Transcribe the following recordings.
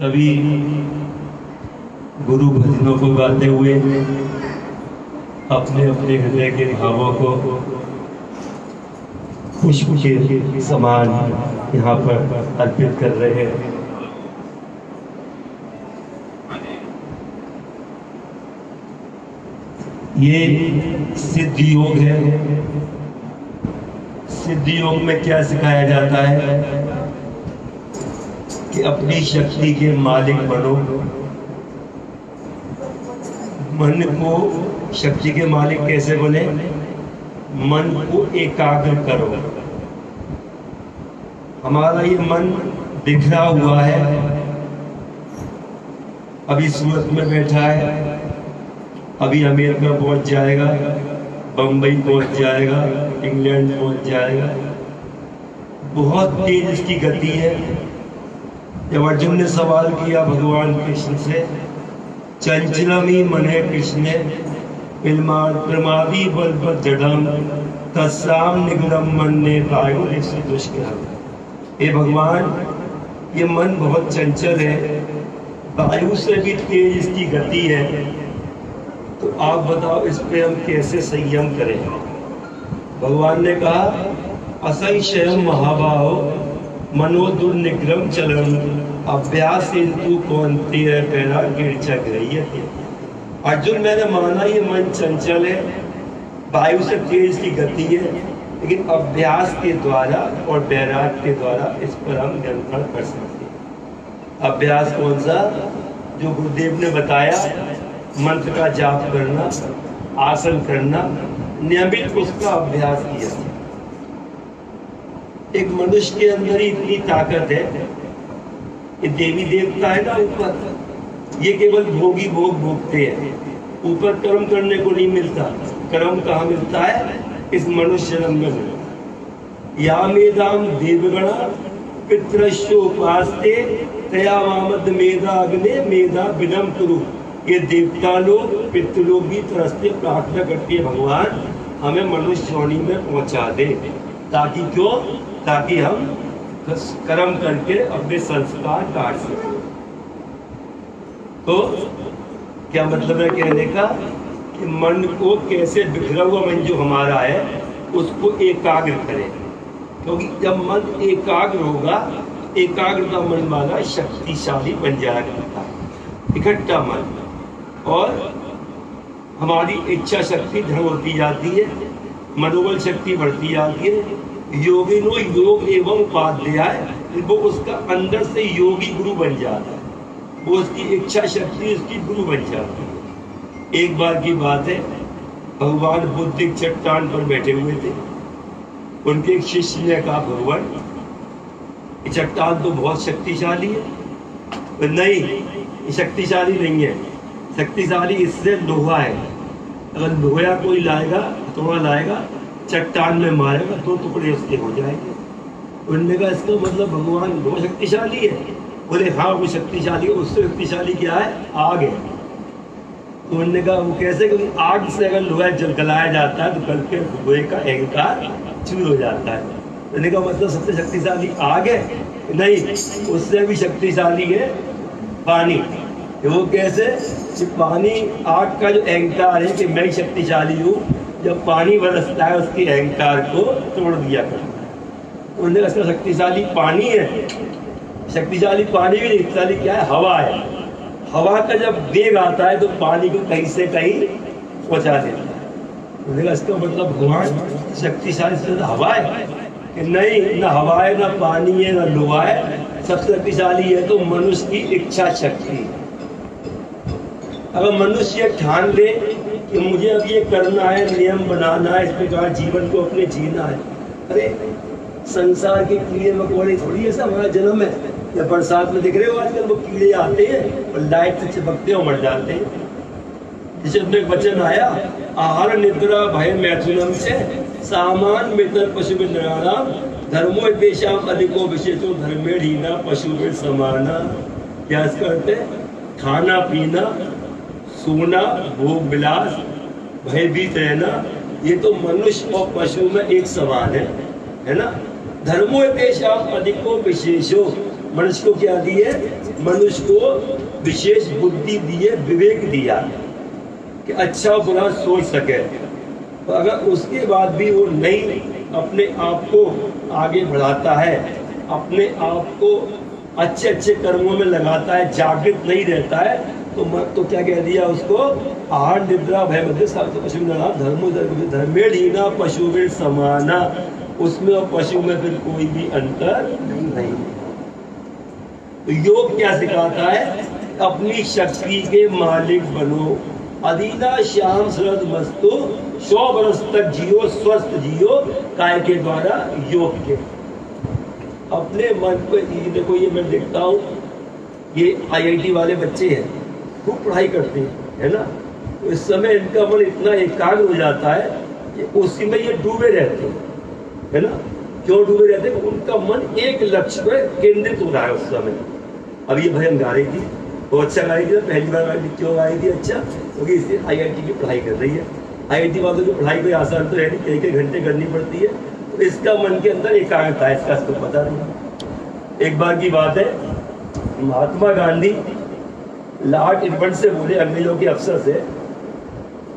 सभी गुरु भजनों को गाते हुए अपने अपने हृदय के भावों को पुष्प के समान यहाँ पर अर्पित कर रहे हैं। ये सिद्ध योग है। सिद्ध योग में क्या सिखाया जाता है कि अपनी शक्ति के मालिक बनो। मन को शक्ति के मालिक कैसे बने? मन को एकाग्र करो। हमारा ये मन बिखरा हुआ है, अभी सूरत में बैठा है, अभी अमेरिका पहुंच जाएगा, बंबई पहुंच जाएगा, इंग्लैंड पहुंच जाएगा। बहुत तेज इसकी गति है। जब अर्जुन ने सवाल किया भगवान कृष्ण से, चंचलमी मने कृष्ण प्रमादी बलवत् जडम तस्साम निगुणम मन्ये प्रायोनिक दुष्कृतम्। हे भगवान, ये मन बहुत चंचल है, वायु से भी तेज इसकी गति है, तो आप बताओ इस पे हम कैसे संयम करें? भगवान ने कहा, असंशयम महाबाहो मनो दुर्निग्रह चलन अभ्यास इंतु कौन्तेय पैरा गिरचा गृह्यते। अर्जुन, मैंने माना ये मन चंचल है, वायु से तेज की गति है, लेकिन अभ्यास के द्वारा और बैराग के द्वारा इस पर हम नियंत्रण कर सकते हैं। अभ्यास कौन सा? जो गुरुदेव ने बताया, मंत्र का जाप करना, आसन करना, नियमित उसका अभ्यास किया। एक मनुष्य के अंदर ही इतनी ताकत है, ये देवी देवता है ना ऊपर, ये केवल भोगी भोग भोगते हैं, ऊपर कर्म करने को नहीं मिलता। कर्म कहाँ मिलता है? इस मनुष्य जन्म में मिलता। या मेदाम देवगणा पितृश्चोपास्ते तया मामद मेधा अग्ने मेधा विनम कुरु। ये देवता लोग पितृलोग की तरफ से प्रार्थना करती है, भगवान हमें मनुष्य योनि में पहुंचा दे, ताकि क्यों? ताकि हम कर्म करके अपने संस्कार काट सकें। तो क्या मतलब है कहने का कि मन को कैसे बिखरा हुआ मन जो हमारा है उसको एकाग्र करें, क्योंकि जब मन एकाग्र होगा, एकाग्रता मन वाला शक्तिशाली बन जाएगा, इकट्ठा मन, और हमारी इच्छा शक्ति दृढ़ होती जाती है, मनोबल शक्ति बढ़ती जाती है। योगिनो योग एवं उपाध्याय, वो उसका अंदर से योगी गुरु बन जाता है, वो उसकी इच्छा शक्ति उसकी गुरु बन जाती है। एक बार की बात है, भगवान बुद्ध एक चट्टान पर बैठे हुए थे। उनके एक शिष्य ने कहा, भगवान ये चट्टान तो बहुत शक्तिशाली है। तो नहीं, ये शक्तिशाली नहीं है, शक्तिशाली इससे लोहा है। अगर लोहा कोई लाएगा, थोड़ा लाएगा, चट्टान में मारेगा, दो टुकड़े उसके हो जाएंगे। उन्होंने कहा इसका मतलब भगवान बहुत शक्तिशाली है? बोले हाँ वो शक्तिशाली है, उससे शक्तिशाली क्या है? आग है। तो उन्होंने कहा वो कैसे? क्योंकि आग से अगर लोहा जलाया जाता है तो गल के लोहे का अहंकार चूर हो जाता है। उन्होंने कहा मतलब सबसे शक्तिशाली आग है? नहीं, उससे भी शक्तिशाली है पानी। वो कैसे? कि पानी, आग का जो अहंकार है कि मैं शक्तिशाली हूँ, जब पानी बरसता है उसके अहंकार को तोड़ दिया करता है। उन्होंने कहा शक्तिशाली पानी है। शक्तिशाली पानी भी नहीं, शक्तिशाली क्या है? हवा है। हवा का जब वेग आता है तो पानी को कहीं से कहीं पहुंचा देता है। उन्होंने कहा इसका मतलब भगवान शक्तिशाली से हवा है? कि नहीं, ना हवा है, ना पानी है, ना लोहा है, सबसे शक्तिशाली है तो मनुष्य की इच्छा शक्ति। अगर मनुष्य ठान ले कि मुझे अब ये करना है, नियम बनाना है, इस प्रकार जीवन को अपने जीना है। अरे संसार के कीड़े मकोड़े थोड़ी ऐसा हमारा जन्म है। या बरसात में दिख रहे हो आजकल वो कीड़े आते हैं और लाइट से चिपकते और मर जाते हैं। जिसमें एक वचन आया, आहार निद्रा भय मैथुनम से सामान मित्र पशु नराणाम धर्मो देशाम अधिको विशेषो धर्मेणीना पशु समाना। क्या इसका अर्थ है? खाना पीना, सोना, भोग विलास, भयभीत रहना, ये तो मनुष्य और पशु में एक समान है ना? धर्मो देशाम अधिको विशेषो, मनुष्य को क्या दी है? मनुष्य को विशेष बुद्धि दी है, विवेक दिया कि अच्छा बुरा सोच सके। तो अगर उसके बाद भी वो नहीं अपने आप को आगे बढ़ाता है, अपने आप को अच्छे अच्छे कर्मों में लगाता है, जागृत नहीं रहता है, तो क्या कह दिया उसको? आहार निद्रा भय मध्य धर्मेण पशु समाना। उसमें और पशु में फिर कोई भी अंतर नहीं। तो योग क्या सिखाता है? अपनी शक्ति के मालिक बनो, अधीना श्याम शरद मस्तु, 100 वर्ष तक जियो, स्वस्थ जियो, काय के द्वारा, योग के। अपने मन को देखो, ये मैं देखता हूँ, ये IIT वाले बच्चे हैं, खूब पढ़ाई करते हैं, है ना? तो इस समय इनका मन इतना एकाग्र हो जाता है कि उसी में ये डूबे रहते हैं, है ना? क्यों डूबे रहते हैं? उनका मन एक लक्ष्य पर केंद्रित हो रहा है उस समय। अब ये भजन गा रही थी, वो अच्छा गा रही थी, पहली बार गाई थी। क्यों गाई थी? अच्छा, क्योंकि इससे IIT की पढ़ाई कर रही है। IIT वालों की पढ़ाई कोई आसान तो है नहीं, कई घंटे करनी पड़ती है। तो इसका मन के अंदर एकाग्रता है, इसका इसको पता नहीं। एक बार की बात है, महात्मा गांधी लॉर्ड इरविन से बोले, अंग्रेजों के अफसर से,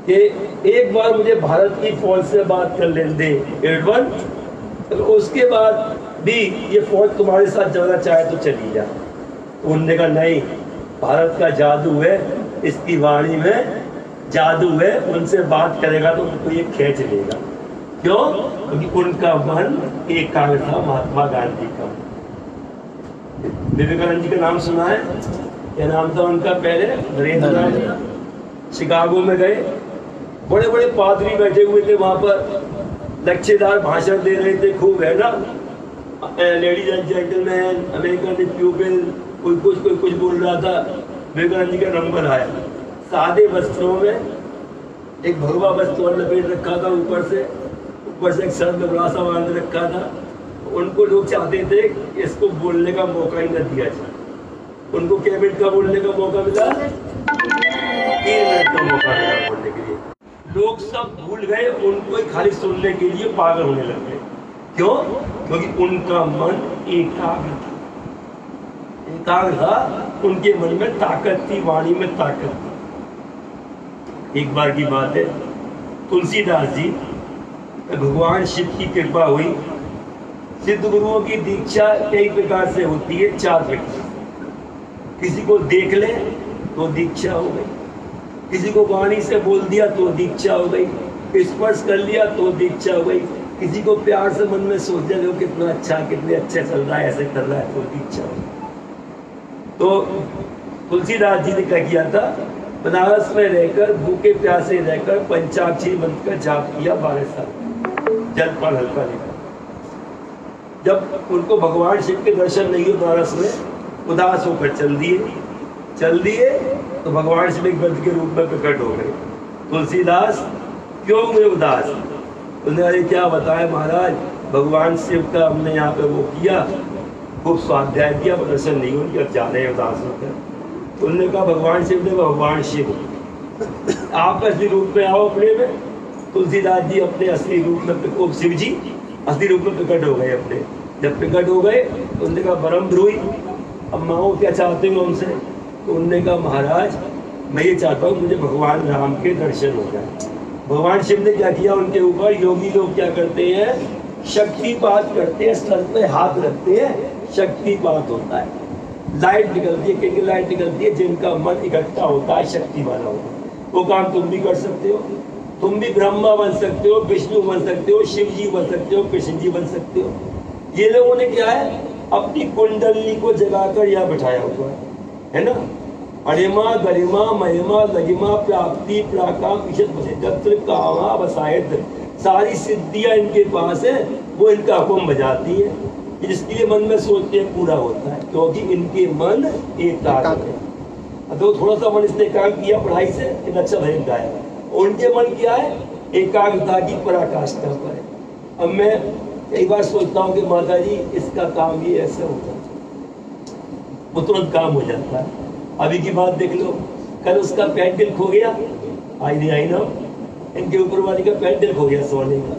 कि एक बार मुझे भारत की फौज से बात कर लेने दे इरविन, तो उसके बाद भी ये फौज तुम्हारे साथ जाना चाहे तो चली जा। तो उन्होंने कहा नहीं, भारत का जादू है, इसकी वाणी में जादू है, उनसे बात करेगा तो उनको ये खींच लेगा। क्यों? क्योंकि उनका मन एकाग्र था, महात्मा गांधी का। विवेकानंद जी का नाम सुना है? क्या नाम था उनका पहले? नरेंद्रनाथ। शिकागो में गए, बड़े बड़े पादरी बैठे हुए थे वहां पर, लच्छेदार भाषण दे रहे थे खूब, है ना? Ladies and gentleman, American people, कोई कुछ बोल रहा था। विवेकानंद जी का नंबर आया, सादे वस्त्रों में, एक भगवा वस्त्र और लपेट रखा था, ऊपर से एक सर में बड़ा सा बांध रखा था। उनको लोग चाहते थे कि इसको बोलने का मौका ही न दिया जाए। उनको क्या मिनट का बोलने का मौका मिला? 3 मिनट का मौका मिला बोलने के लिए। लोग सब भूल गए, उनको ही खाली सुनने के लिए पागल होने लग गए। क्यों? क्योंकि उनका मन एकाग्र था, उनके मन में ताकत थी, वाणी में ताकत थी। एक बार की बात है, तुलसीदास जी, भगवान शिव की कृपा हुई। सिद्ध गुरुओं की दीक्षा कई प्रकार से होती है, 4 प्रकार। किसी को देख ले तो दीक्षा हो गई, किसी को वाणी से बोल दिया तो दीक्षा हो गई, स्पर्श कर लिया तो दीक्षा हो गई, किसी को प्यार से मन में सोच लिया लो कितना अच्छा, कितने अच्छे चल रहा है, ऐसे कर रहा है, तो दीक्षा हो गई। तो तुलसीदास जी ने क्या किया था? बनारस में रहकर, भूखे प्यासे रहकर, पंचाक्षरी मंत्र का जाप किया 12 साल, जलपान हल्का लेकर। जब उनको भगवान शिव के दर्शन नहीं हुए बनारस में, उदास होकर चल दिए तो भगवान शिव एक ग्रंथ के रूप में प्रकट हो गए। तुलसीदास क्यों हुए उदास? उन्होंने क्या बताया महाराज, भगवान शिव का हमने यहाँ पे वो किया, खूब स्वाध्याय किया, दर्शन नहीं हुए, अब जा रहे हैं उदास होकर। तो उन्होंने कहा भगवान शिव ने, भगवान शिव आप असली रूप में आओ अपने में। तुलसीदास जी अपने असली रूप में, शिव जी असली रूप में प्रकट हो गए अपने। जब प्रकट हो गए तो उन्होंने कहा परम द्रोही, अब माओ क्या चाहते हो हमसे? तो उन्होंने कहा महाराज मैं ये चाहता हूँ मुझे भगवान राम के दर्शन हो जाए। भगवान शिव ने क्या किया उनके ऊपर? योगी लोग क्या करते हैं? शक्तिपात करते हैं, सर पे हाथ रखते हैं, शक्तिपात होता है, लाइट निकलती है। क्योंकि लाइट निकलती है जिनका मन इकट्ठा होता है, शक्ति वाला होता है। वो काम तुम भी कर सकते हो, तुम भी ब्रह्मा बन सकते हो, विष्णु बन सकते हो, शिव जी बन सकते हो, कृष्ण जी बन सकते हो। ये लोगों ने क्या है? अपनी कुंडली को जगाकर यहाँ बैठाया हुआ है ना? अरिमा गरिमा महिमा लगिमा प्राप्ति प्राकाम इशत कामा बसायत, सारी सिद्धियां इनके पास है, वो इनका हुक्म बजाती है, जिसके लिए मन में सोचते हैं पूरा होता है, क्योंकि इनके मन एकाग्र है। तो थोड़ा सा मन इसने काम किया पढ़ाई से, इन अच्छा भजन गाया, उनके मन क्या है? एकाग्रता की पराकाष्ठा पर है। अब मैं कई बार सोचता हूँ कि माता जी इसका काम ये ऐसे होता है, वो तुरंत काम हो जाता है। अभी की बात देख लो, कल उसका पेंडल खो गया, आई ना, इनके ऊपर वाली का पेंडल खो गया सोने का।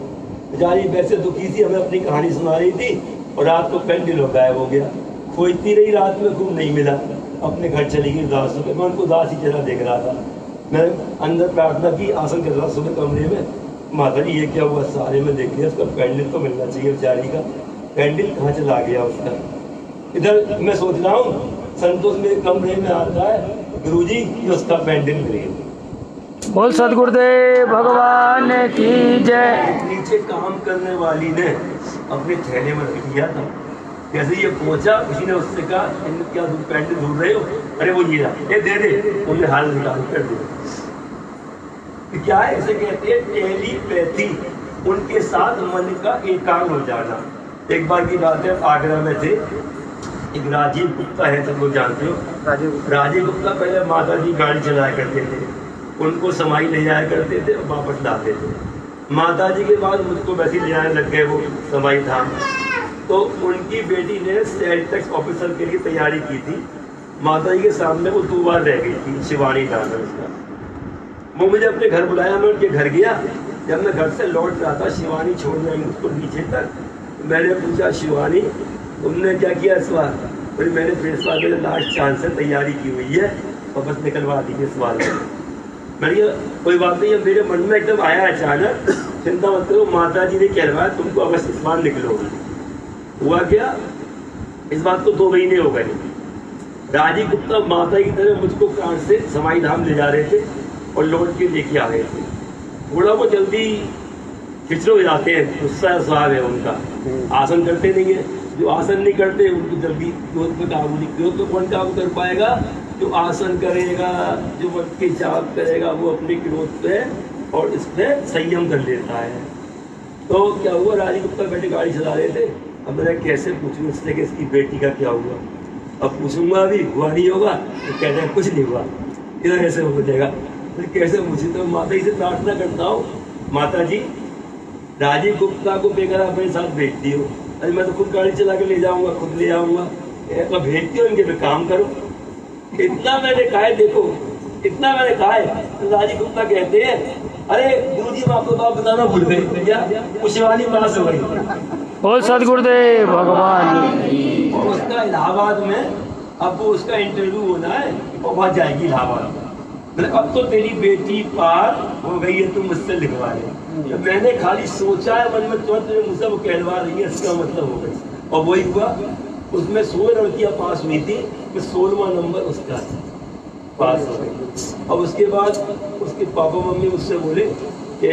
बेचारी वैसे दुखी थी, हमें अपनी कहानी सुना रही थी और रात को पेंडल गायब हो गया। खोजती रही, रात में खूब नहीं मिला, अपने घर चली गई उदास होकर। मैं उनको उदास ही चेहरा देख रहा था। मैं अंदर प्रार्थना की, आसन कर रहा सुबह कमरे में, माता जी ये क्या हुआ? सारे में देख लिया, उसका पैंडल तो मिलना चाहिए बेचारी का, पैंडल कहाँ चला गया उसका। इधर मैं सोच रहा हूँ संतोष मेरे कमरे में आता है, गुरुजी ये उसका पैंडल मिल। बोल सदगुरुदेव भगवान की जय। नीचे काम करने वाली ने अपने थैले में रख दिया था। जैसे ये पहुंचा, किसी ने उससे कहा क्या तुम पैंडल ढूंढ रहे हो? अरे वो ये दे दे, उन्हें हाल निकाल कर दिया। क्या है इसे कहते हैं टेलीपैथी, उनके साथ मन का एकाग्र हो जाना। एक बार की बात है, आगरा में थे, एक राजीव गुप्ता है, सब लोग जानते हो राजीव गुप्ता। पहले माता जी गाड़ी चलाया करते थे, उनको समाई ले जाया करते थे और वापस लाते थे। माता जी के बाद मुझको वैसे ले जाने लग गए वो समाई धाम। तो उनकी बेटी ने सेल टैक्स ऑफिसर के लिए तैयारी की थी, माता जी के सामने वो 2 बार रह गई थी, शिवानी नाम है उसका। वो मुझे अपने घर बुलाया, मैं उनके घर गया। जब मैं घर से लौट रहा था, शिवानी छोड़ने आई मुझको नीचे तक, मैंने पूछा शिवानी तुमने क्या किया इस बार? बोली मैंने फिर इस बार मेरे लास्ट चांस से तैयारी की हुई है और बस निकलवा दी इस बार। मैंने कोई बात नहीं है, मेरे मन में एकदम आया अचानक, चिंता मत करो, माता जी ने कहलवाया तुमको अवश्य इस बार निकलोगी। हुआ क्या, इस बात को 2 महीने हो गए। राजीव गुप्ता माता की तरह मुझको कार से समाई धाम ले जा रहे थे और लौट के लेके आ गए थे। थोड़ा वो जल्दी खिचड़े हो जाते हैं, गुस्सा स्वभाव है उनका, आसन करते नहीं है। जो आसन नहीं करते उनको जल्दी क्रोध पे काबू नहीं, क्रोध पे कौन काबू कर पाएगा? जो आसन करेगा, जो मन के जाप करेगा, वो अपने क्रोध पे और इस पे संयम कर लेता है। तो क्या हुआ, राजीव गुप्ता बैठे गाड़ी चला रहे थे। अब मैं कैसे पूछूं इससे कि इसकी बेटी का क्या हुआ? अब पूछूंगा अभी, हुआ नहीं होगा तो कहते हैं कुछ नहीं हुआ, इधर कैसे हो जाएगा? फिर कैसे पूछे? तो माता जी से प्रार्थना करता हूँ, माता जी राजीव गुप्ता को बेकार अपने साथ भेजती हो। अरे मैं तो खुद गाड़ी चला के ले जाऊंगा, खुद ले आऊंगा, तो भेजती हो, इनके पे काम करो। इतना मैंने कहा है, देखो इतना मैंने कहा है। तो राजीव गुप्ता कहते हैं अरे गुरुजी मैं आपको बात बताना भूल गई भैया, शिवानी पास हो गई। बोल सदगुरुदेव भगवान। और उसका इलाहाबाद में अब वो उसका इंटरव्यू होना है और वहाँ जाएगी इलाहाबाद। मैंने अब तो तेरी बेटी पार हो गई है, तुम मुझसे लिखवा ले। तो मैंने खाली सोचा है मन में, तुरंत मुझसे वो कहलवा रही है, इसका मतलब हो गई। और वही हुआ, उसमें 100 लड़कियां पास हुई थी, 16वां नंबर उसका पास हो गई। अब उसके बाद उसके पापा मम्मी मुझसे बोले कि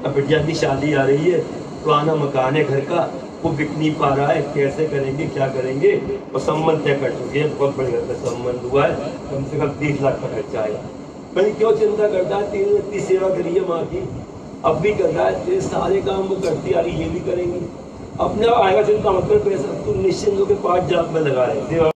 अब बिटिया की शादी आ रही है, पुराना मकान है घर का, वो बिक नहीं पा रहा है, कैसे करेंगे क्या करेंगे? और संबंध तय कर चुके हैं, बहुत बड़े घर का संबंध हुआ है, कम से कम 30 लाख का खर्चा आएगा। मैंने क्यों चिंता करता है, 3 इतनी सेवा करी है माँ की, अब भी कर रहा है, तेरे सारे काम वो करती आ रही, ये भी करेंगे, अपने आएगा, चिंता मतलब पैसा तू निश्चिंत होकर 5 जाप में लगा रहे सेवा।